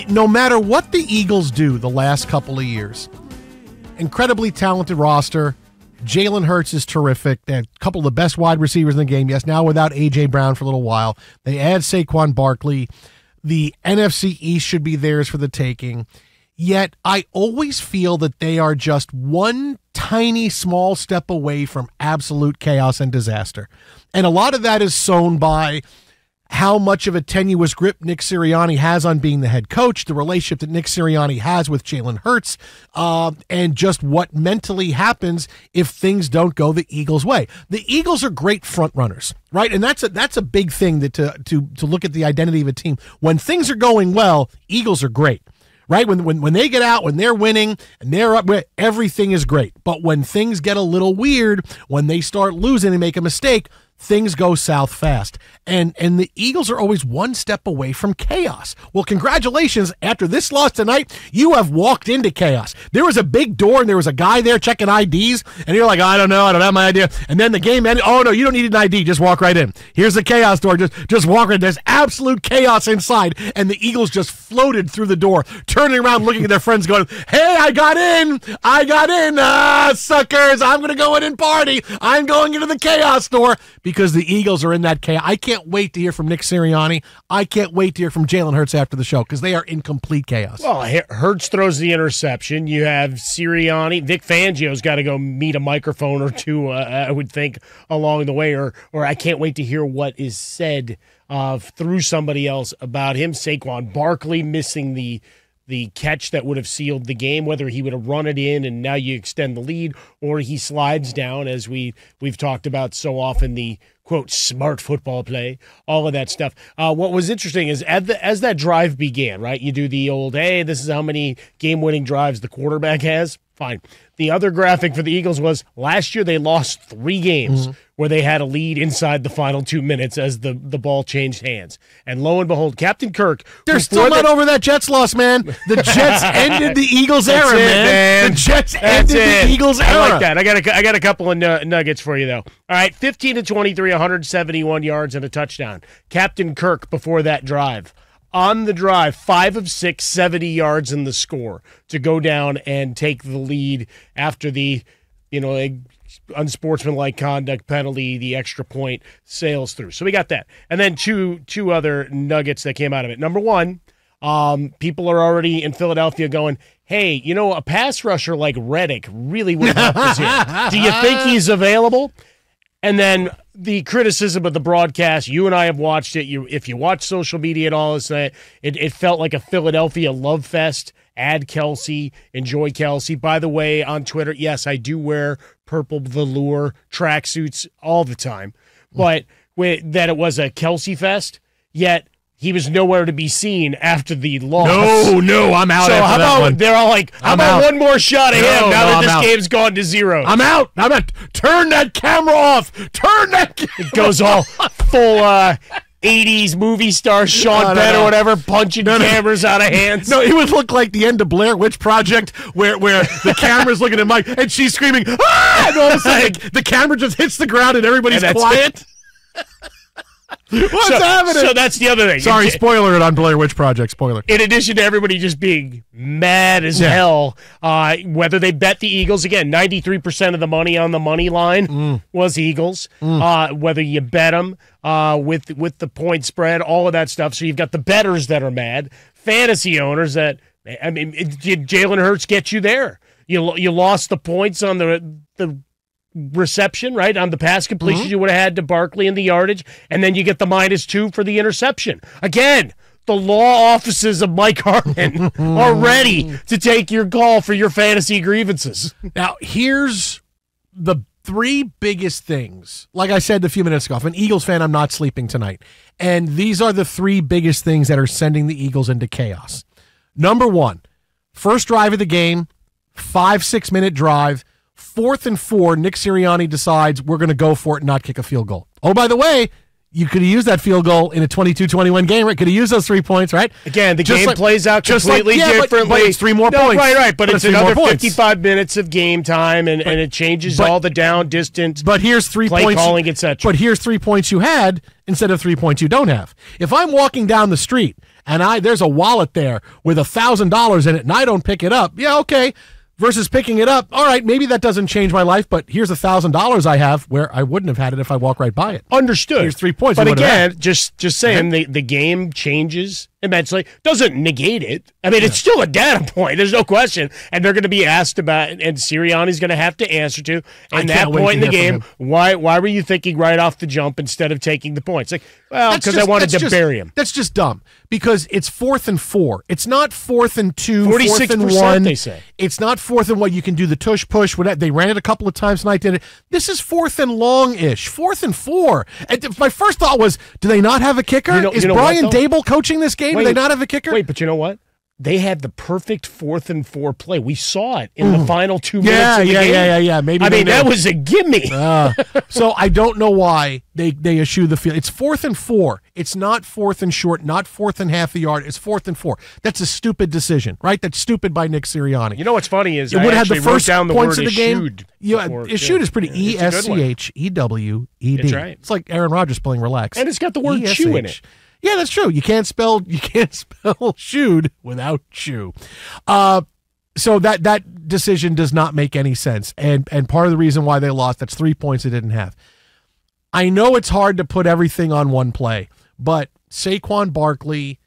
no matter what the Eagles do the last couple of years, incredibly talented roster. Jalen Hurts is terrific. They have a couple of the best wide receivers in the game. Yes, now without A.J. Brown for a little while. They add Saquon Barkley. The NFC East should be theirs for the taking. Yet I always feel that they are just one tiny small step away from absolute chaos and disaster. And a lot of that is sown by how much of a tenuous grip Nick Sirianni has on being the head coach, the relationship that Nick Sirianni has with Jalen Hurts, and just what mentally happens if things don't go the Eagles' way. The Eagles are great front runners, right? And that's a big thing that to look at the identity of a team. When things are going well, Eagles are great. Right? When they get out, when they're winning and they're up, everything is great. But when things get a little weird, when they start losing and make a mistake, things go south fast. And the Eagles are always one step away from chaos. Well, congratulations. After this loss tonight, you have walked into chaos. There was a big door and there was a guy there checking IDs, and you're like, I don't know, I don't have my idea. And then the game ended. Oh, no, you don't need an ID. Just walk right in. Here's the chaos door. Just walk right in. There's absolute chaos inside. And the Eagles just floated through the door, turning around, looking at their friends going, hey, I got in. Suckers. I'm going to go in and party. I'm going into the chaos door. Because the Eagles are in that chaos. I can't wait to hear from Nick Sirianni. I can't wait to hear from Jalen Hurts after the show because they are in complete chaos. Well, Hurts throws the interception. You have Sirianni. Vic Fangio's got to go meet a microphone or two, I would think, along the way. Or I can't wait to hear what is said through somebody else about him. Saquon Barkley missing the catch that would have sealed the game, whether he would have run it in and now you extend the lead, or he slides down, as we've talked about so often, the, quote, smart football play, all of that stuff. What was interesting is as that drive began, right, you do the old, hey, this is how many game-winning drives the quarterback has. Fine. The other graphic for the Eagles was last year they lost 3 games where they had a lead inside the final 2 minutes as the ball changed hands. And lo and behold, Captain Kirk. They're still not over that Jets loss, man. The Jets ended the Eagles era, man. The Jets ended the Eagles era. I like that. I got a couple of nuggets for you, though. All right, 15-23, 171 yards and a touchdown. Captain Kirk before that drive. On the drive, 5 of 6, 70 yards in the score to go down and take the lead after the, unsportsmanlike conduct penalty, the extra point sails through. So we got that. And then two other nuggets that came out of it. Number one, people are already in Philadelphia going, hey, a pass rusher like Reddick really would help us here. Do you think he's available? And then the criticism of the broadcast, you and I have watched it. If you watch social media at all, it felt like a Philadelphia love fest. Add Kelsey, enjoy Kelsey. By the way, on Twitter, yes, I do wear purple velour tracksuits all the time. But that it was a Kelsey fest, yet he was nowhere to be seen after the loss. No, I'm out. So after how that about one. They're all like, how about one more shot of him now that this game's gone to 0? I'm out. Turn that camera off. It goes all full 80s movie star Sean Penn or whatever, punching cameras out of hands. No, it would look like the end of Blair Witch Project where the camera's looking at Mike and she's screaming, ah! And all of a sudden the camera just hits the ground and everybody's quiet. What's happening? So that's the other thing. Sorry, spoiler it on Blair Witch Project. Spoiler. In addition to everybody just being mad as hell, whether they bet the Eagles, again, 93% of the money on the money line was Eagles. Whether you bet them with the point spread, all of that stuff. So you've got the bettors that are mad, fantasy owners that, did Jalen Hurts get you there? You lost the points on the reception, right? On the pass completion you would have had to Barkley and the yardage, and then you get the -2 for the interception. Again, the law offices of Mike Harmon are ready to take your call for your fantasy grievances. Now, here's the 3 biggest things. Like I said a few minutes ago, if I'm an Eagles fan, I'm not sleeping tonight. And these are the 3 biggest things that are sending the Eagles into chaos. Number 1, first drive of the game, 5-6 minute drive, 4th and 4, Nick Sirianni decides we're going to go for it and not kick a field goal. Oh, by the way, you could have used that field goal in a 22-21 game, right? Could have used those 3 points, right? Again, the game plays out completely differently. But it's 3 more points. Right. But it's another 55 minutes of game time, and it changes all the down distance. But here's 3 play points. Calling, etc. But here's 3 points you had instead of 3 points you don't have. If I'm walking down the street and there's a wallet there with $1,000 in it, and I don't pick it up, yeah, okay. Versus picking it up, all right, maybe that doesn't change my life, but here's $1,000 I have where I wouldn't have had it if I walk right by it. Understood. Here's 3 points. But again, just saying, the game changes immensely. Doesn't negate it. I mean, it's still a data point. There's no question. And they're going to be asked about, and Sirianni's going to have to answer to. And that point in the game, why were you thinking right off the jump instead of taking the points? Like, well, because I wanted to bury him. That's just dumb. Because it's 4th and 4. It's not 4th and 2, 46%, 4th and 1. They say. It's not 4th and 1. You can do the tush push. They ran it a couple of times tonight. Did it? This is 4th and long-ish. 4th and 4. And my first thought was, do they not have a kicker? Is Brian Dable coaching this game? Do they not have a kicker? Wait, but you know what? They had the perfect 4th and 4 play. We saw it in the final 2 minutes of the game. Yeah. Maybe that was a gimme. So I don't know why they eschew the field. It's 4th and 4. It's not 4th and short, not 4th and half a yard. It's 4th and 4. That's a stupid decision, right? That's stupid by Nick Sirianni. You know what's funny is I actually wrote down the points word of the game. Eschewed is pretty ESCHEWED. That's right. It's like Aaron Rodgers playing relax. And it's got the word chew in it. Yeah, that's true. You can't spell shoed without chew. So that decision does not make any sense. And part of the reason why they lost, that's 3 points they didn't have. I know it's hard to put everything on one play, but Saquon Barkley,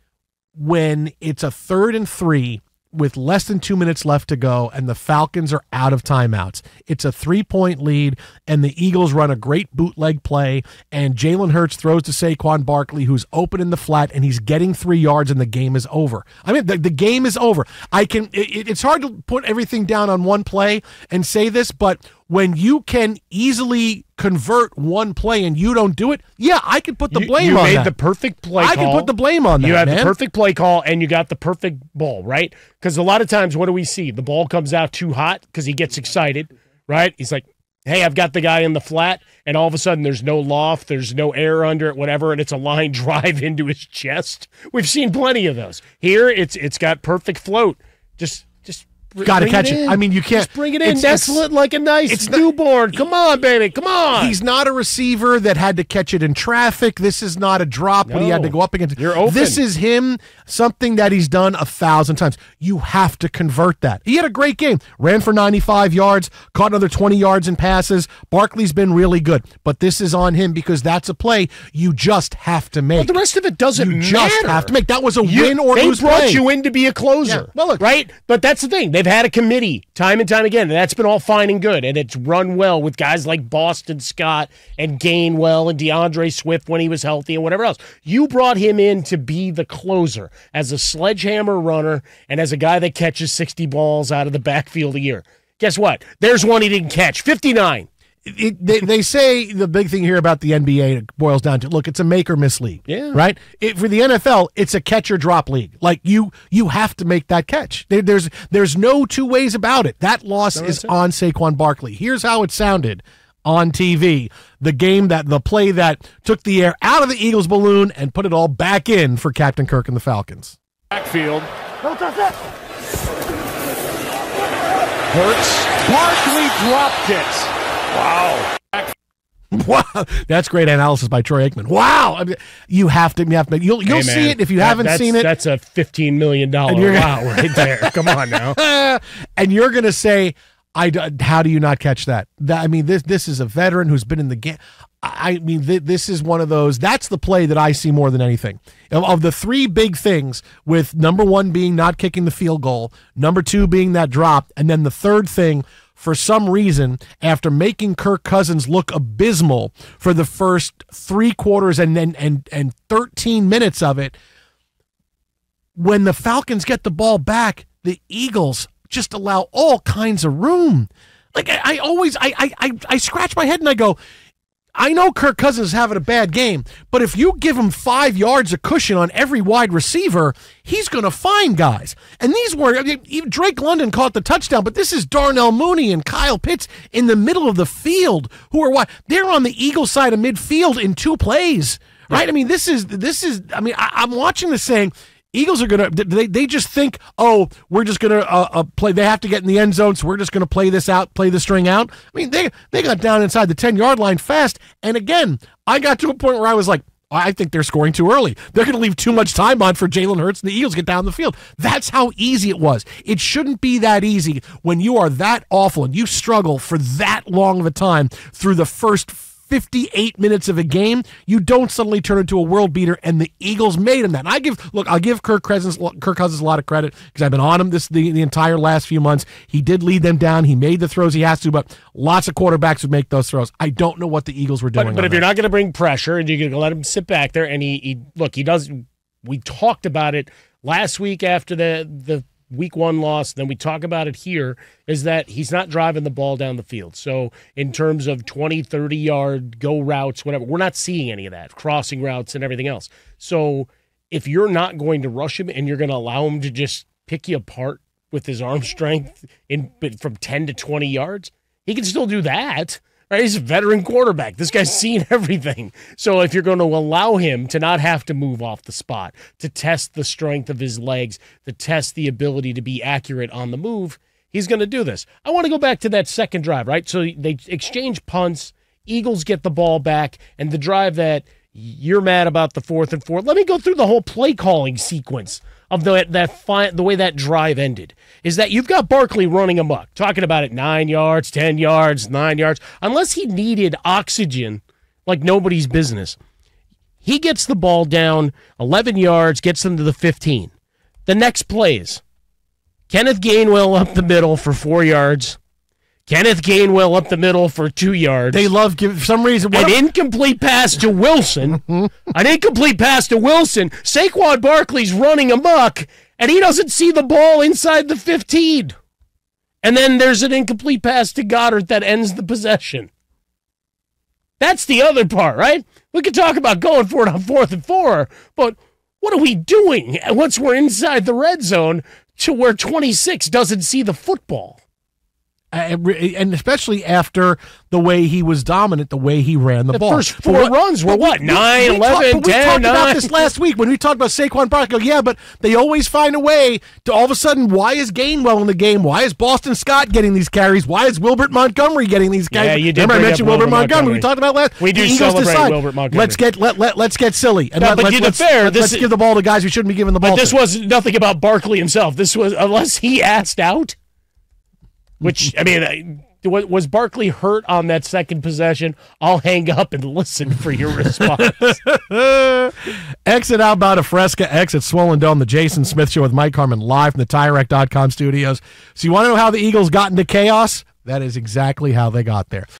when it's a 3rd and 3 with less than 2 minutes left to go and the Falcons are out of timeouts, it's a 3-point lead and the Eagles run a great bootleg play and Jalen Hurts throws to Saquon Barkley, who's open in the flat, and he's getting 3 yards and the game is over. I mean, the game is over. It's hard to put everything down on one play and say this, but when you can easily convert one play and you don't do it, yeah, I could put the blame on that. You made the perfect play call. I can put the blame on that, You had the perfect play call, and you got the perfect ball, right? Because a lot of times, what do we see? The ball comes out too hot because he gets excited, right? He's like, hey, I've got the guy in the flat, and all of a sudden there's no loft, there's no air under it, whatever, and it's a line drive into his chest. We've seen plenty of those. Here, it's got perfect float. Just got to catch it. I mean, you can't. Just bring it in. Nestle it like a nice newborn. Come on, baby. Come on. He's not a receiver that had to catch it in traffic. This is not a drop when he had to go up against it. You're open. This is him, something that he's done 1,000 times. You have to convert that. He had a great game. Ran for 95 yards, caught another 20 yards in passes. Barkley's been really good, but this is on him because that's a play you just have to make. But the rest of it doesn't matter. You just have to make. That was a win or lose play. They brought you in to be a closer. Yeah. Well, look, right? But that's the thing. They've had a committee time and time again, and that's been all fine and good, and it's run well with guys like Boston Scott and Gainwell and DeAndre Swift when he was healthy and whatever else. You brought him in to be the closer, as a sledgehammer runner and as a guy that catches 60 balls out of the backfield a year. Guess what? There's one he didn't catch, 59. They say the big thing here about the NBA boils down to, look, it's a make or miss league, right? For the NFL, it's a catch or drop league. Like you have to make that catch. There's no two ways about it. That loss is on Saquon Barkley. Here's how it sounded on TV. The play that took the air out of the Eagles balloon and put it all back in for Captain Kirk and the Falcons. Backfield. Don't touch that. Hurts. Barkley dropped it. Wow. Wow. That's great analysis by Troy Aikman. Wow. I mean, you have to you'll see it if you haven't seen it. That's a $15 million wow right there. Come on now. And you're going to say, how do you not catch that? This is a veteran who's been in the game. This is one of those. That's the play that I see more than anything. Of the 3 big things, with number 1 being not kicking the field goal, number 2 being that drop, and then the third thing, for some reason, after making Kirk Cousins look abysmal for the first 3 quarters and 13 minutes of it, when the Falcons get the ball back, the Eagles just allow all kinds of room. Like I scratch my head and I go, I know Kirk Cousins is having a bad game, but if you give him 5 yards of cushion on every wide receiver, he's going to find guys. And these were, even Drake London caught the touchdown, but this is Darnell Mooney and Kyle Pitts in the middle of the field who are they're on the Eagles side of midfield in 2 plays, right? Yeah. I'm watching this saying, Eagles are going to, they just think, we're just going to play. They have to get in the end zone, so we're just going to play this out, play the string out. I mean, they got down inside the 10-yard line fast. And again, I got to a point where I was like, I think they're scoring too early. They're going to leave too much time on for Jalen Hurts and the Eagles get down the field. That's how easy it was. It shouldn't be that easy when you are that awful and you struggle for that long of a time through the first 58 minutes of a game. You don't suddenly turn into a world beater, and the Eagles made him that. And I'll give Kirk Cousins a lot of credit because I've been on him the entire last few months. He did lead them down. He made the throws he has to, but lots of quarterbacks would make those throws. I don't know what the Eagles were doing. But if you're not going to bring pressure and you're going to let him sit back there, and he does. We talked about it last week after the Week 1 loss, then we talk about it here, is that he's not driving the ball down the field. So in terms of 20, 30-yard go routes, whatever, we're not seeing any of that, crossing routes and everything else. So if you're not going to rush him and you're going to allow him to just pick you apart with his arm strength from 10 to 20 yards, he can still do that. Right? He's a veteran quarterback. This guy's seen everything. So if you're going to allow him to not have to move off the spot, to test the strength of his legs, to test the ability to be accurate on the move, he's going to do this. I want to go back to that second drive, right? So they exchange punts, Eagles get the ball back, and the drive that you're mad about, the 4th and 4. Let me go through the whole play calling sequence of the way that drive ended. Is that you've got Barkley running amok, talking about it 9 yards, 10 yards, 9 yards. Unless he needed oxygen like nobody's business. He gets the ball down 11 yards, gets them to the 15. The next plays, Kenneth Gainwell up the middle for 4 yards. Kenneth Gainwell up the middle for 2 yards. They love for some reason. An incomplete pass to Wilson. An incomplete pass to Wilson. Saquon Barkley's running amok, and he doesn't see the ball inside the 15. And then there's an incomplete pass to Goddard that ends the possession. That's the other part, right? We could talk about going for it on 4th and 4, but what are we doing once we're inside the red zone to where 26 doesn't see the football? And especially after the way he was dominant, the way he ran the ball. The first 4 runs were what? 9, 11, 10, 9? We talked about this last week when we talked about Saquon Barkley. Yeah, but they always find a way to all of a sudden, why is Gainwell in the game? Why is Boston Scott getting these carries? Why is Wilbert Montgomery getting these carries? Yeah, you did. Remember I mentioned Wilbert Montgomery. We talked about last. We do celebrate Wilbert Montgomery. Let's get silly. And let's give the ball to guys who shouldn't be giving the ball to. But this was nothing about Barkley himself. This was, unless he asked out, which, I mean, was Barkley hurt on that second possession? I'll hang up and listen for your response. Exit Outbound of Fresca, exit Swollen Dome, the Jason Smith Show with Mike Harmon live from the TireRack.com studios. So you want to know how the Eagles got into chaos? That is exactly how they got there.